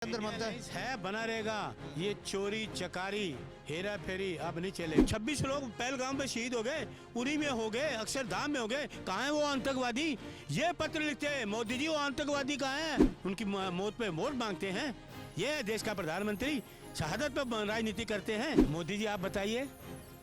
अंदर ममता है बना रहेगा। ये चोरी चकारी हेरा फेरी अब नहीं चले। 26 लोग पहलगाम में शहीद हो गए, उरी में हो गए, अक्षरधाम में हो गए। कहाँ है वो आतंकवादी? ये पत्र लिखते हैं मोदी जी, वो आतंकवादी कहाँ है? उनकी मौत पे वोट मांगते हैं। ये है देश का प्रधानमंत्री, शहादत पे राजनीति करते हैं। मोदी जी आप बताइए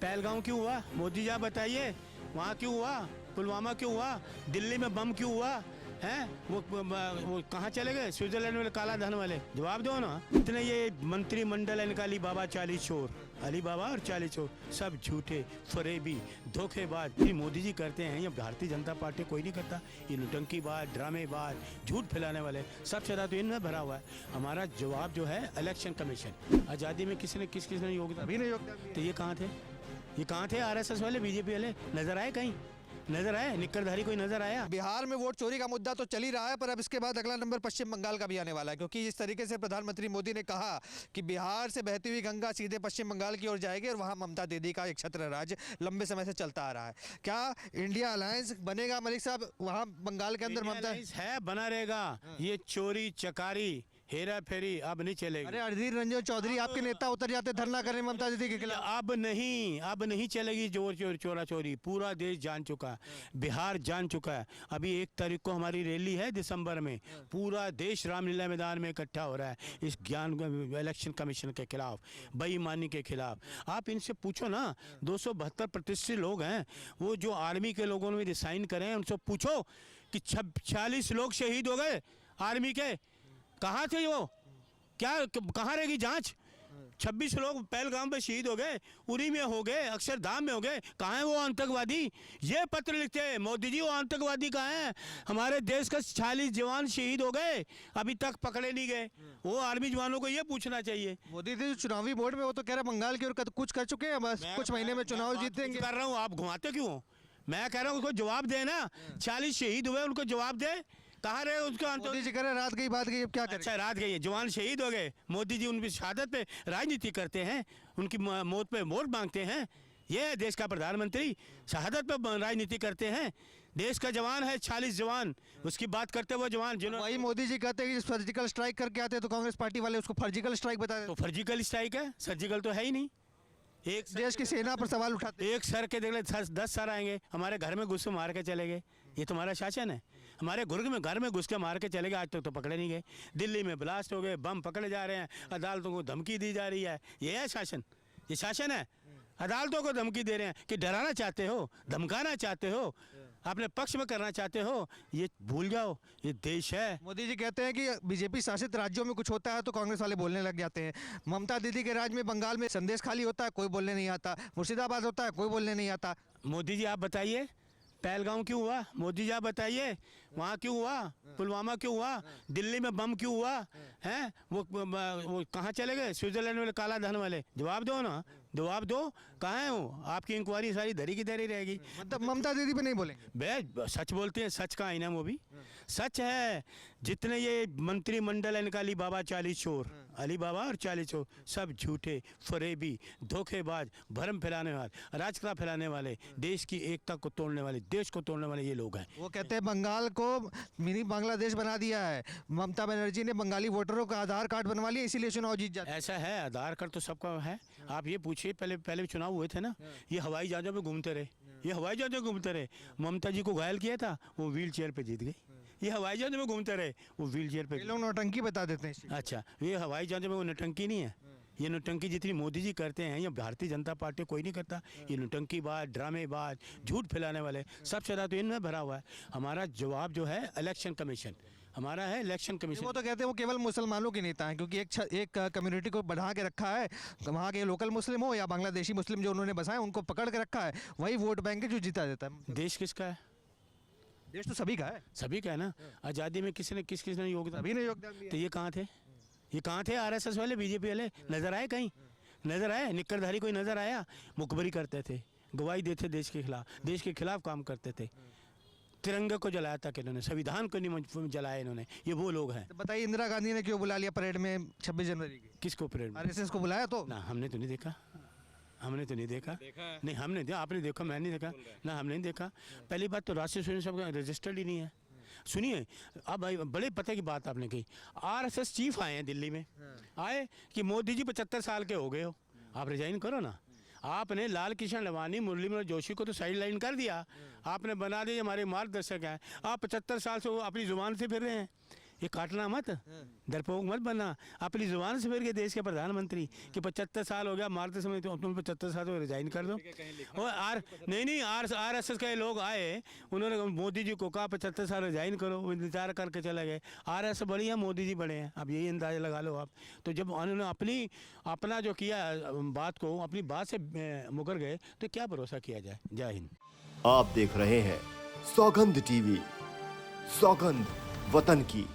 पहलगाम क्यों हुआ? मोदी जी आप बताइए वहाँ क्यों हुआ? पुलवामा क्यों हुआ? दिल्ली में बम क्यों हुआ है? वो कहाँ चले गए? स्विट्जरलैंड वाले काला धन वाले। जवाब दो ना। इतने ये मंत्रिमंडल है अली बाबा 40 चोर, अली बाबा और 40 चोर सब झूठे फरेबी धोखेबाज। ये मोदी जी करते हैं, ये भारतीय जनता पार्टी कोई नहीं करता। ये नौटंकीबाज ड्रामेबाज झूठ फैलाने वाले सबसे ज़्यादा तो इनमें भरा हुआ है। हमारा जवाब जो है इलेक्शन कमीशन। आज़ादी में किसने योगदान? अभी नहीं योगदान। तो ये कहाँ थे? ये कहाँ थे? आरएसएस वाले, बीजेपी वाले नजर आए? कहीं नजर आए? निक्करधारी कोई नजर आया? बिहार में वोट चोरी का मुद्दा तो चल ही रहा है, पर अब इसके बाद अगला नंबर पश्चिम बंगाल का भी आने वाला है, क्योंकि इस तरीके से प्रधानमंत्री मोदी ने कहा कि बिहार से बहती हुई गंगा सीधे पश्चिम बंगाल की ओर जाएगी और वहां ममता दीदी का एक छत्र राज लंबे समय से चलता आ रहा है। क्या इंडिया अलायंस बनेगा मलिक साहब वहाँ बंगाल के अंदर? ममता है बना रहेगा। ये चोरी चकारी हेरा फेरी अब नहीं चलेगी। अरे अधीर रंजन चौधरी आपके नेता उतर जाते धरना करने ममता दीदी के खिलाफ। अब नहीं चलेगी चोरा चोरी। पूरा देश जान चुका है, बिहार जान चुका है। अभी 1 तारीख को हमारी रैली है दिसंबर में। पूरा देश रामलीला मैदान में इकट्ठा हो रहा है इस ज्ञान इलेक्शन कमीशन के खिलाफ, बेईमानी के खिलाफ। आप इनसे पूछो ना, 272 प्रतिशत लोग हैं वो जो आर्मी के लोगों ने रिसाइन करे, उनसे पूछो कि 46 लोग शहीद हो गए आर्मी के। कहाँ थे वो? क्या कहाँ रहेगी जांच? 26 लोग पहलगाम में शहीद हो गए, उरी में हो गए, अक्षरधाम में हो गए। कहाँ है वो आतंकवादी? ये पत्र लिखते हैं मोदी जी, वो आतंकवादी कहाँ है? हमारे देश का 40 जवान शहीद हो गए, अभी तक पकड़े नहीं गए। वो आर्मी जवानों को ये पूछना चाहिए। मोदी जी चुनावी बोर्ड में वो तो कह रहे बंगाल की ओर कुछ कर चुके हैं, बस कुछ महीने में चुनाव जीतेंगे। कर रहा हूँ, आप घुमाते क्यों हो? मैं कह रहा हूँ उसको जवाब दे ना। 40 शहीद हुए, उनको जवाब दे। कहाँ रहे उसका? मोदी जी कह रहे रात गई बात गई, अब क्या करें? अच्छा रात गई है, जवान शहीद हो गए। मोदी जी उनकी शहादत पे राजनीति करते हैं, उनकी मौत पे वोट मांगते हैं। ये है देश का प्रधानमंत्री, शहादत पे राजनीति करते हैं। देश का जवान है 40 जवान, उसकी बात करते हुए जवान जिन्होंने। वही मोदी जी कहते हैं कि सर्जिकल स्ट्राइक करके आते हैं तो कांग्रेस पार्टी वाले उसको फर्जिकल स्ट्राइक बता देते तो फर्जिकल स्ट्राइक है, सर्जिकल तो है ही नहीं। एक देश की सेना पर सवाल उठाते हैं। एक सर के देख ले 10 सर आएंगे, हमारे घर में घुस के मार के चले गए। ये तुम्हारा शासन है? हमारे घर में घुस के मार के चले गए, आज तक तो पकड़े नहीं गए। दिल्ली में ब्लास्ट हो गए, बम पकड़े जा रहे हैं, अदालतों को धमकी दी जा रही है। ये है शासन? ये शासन है? अदालतों को धमकी दे रहे हैं कि डराना चाहते हो, धमकाना चाहते हो, अपने पक्ष में करना चाहते हो। ये भूल जाओ, ये देश है। मोदी जी कहते हैं कि बीजेपी शासित राज्यों में कुछ होता है तो कांग्रेस वाले बोलने लग जाते हैं। ममता दीदी के राज में बंगाल में संदेश खाली होता है, कोई बोलने नहीं आता। मुर्शिदाबाद होता है, कोई बोलने नहीं आता। मोदी जी आप बताइए पहलगाम क्यों हुआ? मोदी जी आप बताइए वहाँ क्यों हुआ? पुलवामा क्यों हुआ? दिल्ली में बम क्यों हुआ है? वो कहाँ चले गए? स्विट्जरलैंड वाले काला धन वाले। जवाब दो ना, जवाब दो। कहाँ है वो? आपकी इंक्वायरी सारी धरी की धरी रहेगी। मतलब ममता दीदी पे नहीं बोलेंगे? बे सच बोलते हैं, सच का आईना वो भी सच है। जितने ये मंत्रिमंडल है अली बाबा 40 चोर, अली बाबा और 40 चोर सब झूठे फरेबी धोखेबाज भरम फैलाने वाले, राजकला फैलाने वाले, देश की एकता को तोड़ने वाले, देश को तोड़ने वाले ये लोग हैं। वो कहते हैं बंगाल को मिनी बांग्लादेश बना दिया है। ममता बनर्जी ने बंगाली वोटरों का आधार कार्ड बनवा लिया, इसीलिए चुनाव जीत जाते। ऐसा है? आधार कार्ड तो सबका है। आप ये पूछिए, पहले भी चुनाव हुए थे ना, ये हवाई जहाजों में घूमते रहे, ये हवाई जहाजों में घूमते रहे। ममता जी को घायल किया था, वो व्हील चेयर पे जीत गई। ये हवाई जहाजों में घूमते रहे, वो व्हील चेयर पे। लोग नौटंकी बता देते हैं। अच्छा, ये हवाई जहाजों में वो नौटंकी नहीं है। ये नौटंकी जितनी मोदी जी करते हैं, ये भारतीय जनता पार्टी कोई नहीं करता। ये नौटंकीबाज ड्रामेबाज झूठ फैलाने वाले सबसे ज़्यादा तो इनमें भरा हुआ है। हमारा जवाब जो है इलेक्शन कमीशन, हमारा है इलेक्शन कमीशन। वो तो कहते हैं वो केवल मुसलमानों के नेता हैं, क्योंकि एक कम्युनिटी को बढ़ा के रखा है। वहाँ के लोकल मुस्लिम हो या बांग्लादेशी मुस्लिम जो उन्होंने बसाए, उनको पकड़ के रखा है। वही वोट बैंक है जो जीता देता है। देश किसका है? देश तो सभी का है। सभी का है ना। आज़ादी में किसने योगदान? अभी नहीं योगदान दिया। तो ये कहाँ थे? ये कहाँ थे? आरएसएस वाले, बीजेपी वाले नजर आए? कहीं नजर आए? निक्करधारी कोई नजर आया? मुखबरी करते थे, गवाही देते देश के खिलाफ काम करते थे। तिरंगे को जलाया था इन्होंने, संविधान को नहीं जलाया इन्होंने। ये वो लोग हैं। तो बताइए इंदिरा गांधी ने क्यों बुला लिया परेड में 26 जनवरी की? किसको परेड में? आरएसएस को बुलाया तो ना, हमने तो नहीं देखा। नहीं, हमने आपने देखा, मैं नहीं देखा ना, हमने नहीं देखा। पहली बात तो राष्ट्रीय स्वयं सेवक रजिस्टर्ड ही नहीं है। सुनिए, अब भाई बड़े पते की बात आपने कही, आरएसएस चीफ आए हैं दिल्ली में, आए कि मोदी जी 75 साल के हो गए हो, आप रिजाइन करो ना। आपने लाल कृष्ण लवानी, मुरली मनोहर जोशी को तो साइड लाइन कर दिया, आपने बना दिया हमारे मार्गदर्शक हैं। आप 75 साल से वो अपनी जुबान से फिर रहे हैं, ये काटना मत, डरपोक मत बनना, अपनी जुबान से फिर के देश के प्रधानमंत्री कि 75 साल हो गया मारते समय, तो तुम 75 साल तो रिजाइन कर दो। और नहीं आरएसएस के लोग आए, उन्होंने मोदी जी को कहा 75 साल रिजाइन करो, वो इंतजार करके चले गए। आरएसएस बड़ी है, मोदी जी बड़े हैं, अब यही अंदाजा लगा लो आप। तो जब उन्होंने अपना जो किया बात को, अपनी बात से मुकर गए, तो क्या भरोसा किया जाए। जय हिंद। आप देख रहे हैं सौगंध टीवी, सौगंध वतन की।